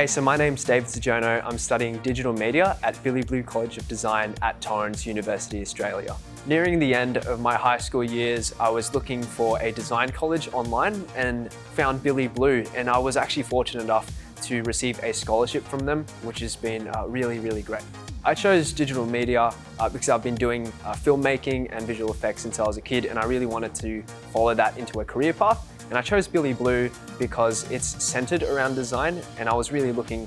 Hey, so my name's David Sujono. I'm studying digital media at Billy Blue College of Design at Torrens University Australia. Nearing the end of my high school years, I was looking for a design college online and found Billy Blue, and I was actually fortunate enough to receive a scholarship from them, which has been really great. I chose digital media because I've been doing filmmaking and visual effects since I was a kid, and I really wanted to follow that into a career path. And I chose Billy Blue because it's centered around design, and I was really looking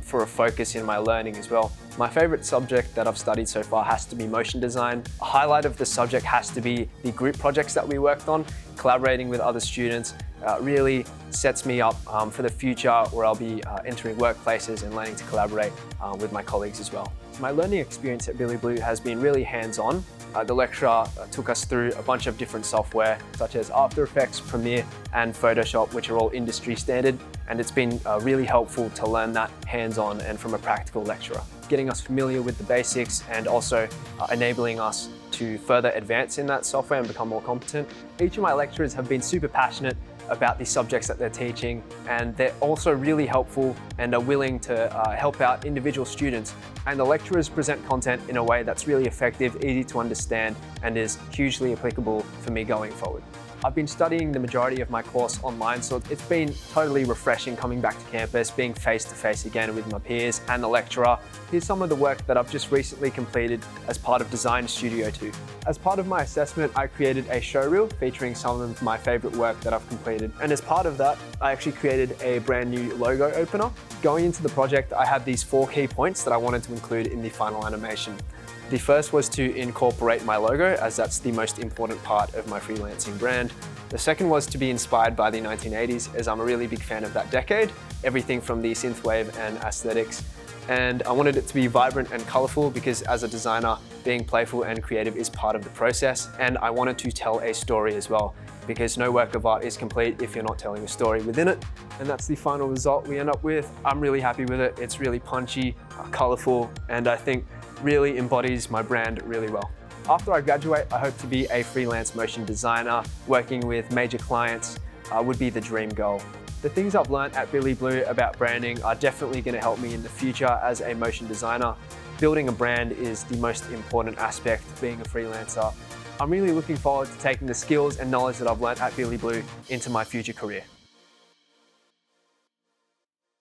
for a focus in my learning as well. My favorite subject that I've studied so far has to be motion design. A highlight of the subject has to be the group projects that we worked on. Collaborating with other students really sets me up for the future, where I'll be entering workplaces and learning to collaborate with my colleagues as well. My learning experience at Billy Blue has been really hands-on. The lecturer took us through a bunch of different software such as After Effects, Premiere and Photoshop, which are all industry standard, and it's been really helpful to learn that hands-on and from a practical lecturer, getting us familiar with the basics and also enabling us to further advance in that software and become more competent. Each of my lecturers have been super passionate about the subjects that they're teaching, and they're also really helpful and are willing to help out individual students. And the lecturers present content in a way that's really effective, easy to understand, and is hugely applicable for me going forward. I've been studying the majority of my course online, so it's been totally refreshing coming back to campus, being face-to-face again with my peers and the lecturer. Here's some of the work that I've just recently completed as part of Design Studio 2. As part of my assessment, I created a showreel featuring some of my favorite work that I've completed. And as part of that, I actually created a brand new logo opener. Going into the project, I had these 4 key points that I wanted to include in the final animation. The first was to incorporate my logo, as that's the most important part of my freelancing brand. The second was to be inspired by the 1980s, as I'm a really big fan of that decade, everything from the synthwave and aesthetics. And I wanted it to be vibrant and colorful because as a designer, being playful and creative is part of the process. And I wanted to tell a story as well, because no work of art is complete if you're not telling a story within it. And that's the final result we end up with. I'm really happy with it. It's really punchy, colorful, and I think really embodies my brand really well. After I graduate, I hope to be a freelance motion designer. Working with major clients would be the dream goal. The things I've learned at Billy Blue about branding are definitely going to help me in the future as a motion designer. Building a brand is the most important aspect of being a freelancer. I'm really looking forward to taking the skills and knowledge that I've learned at Billy Blue into my future career.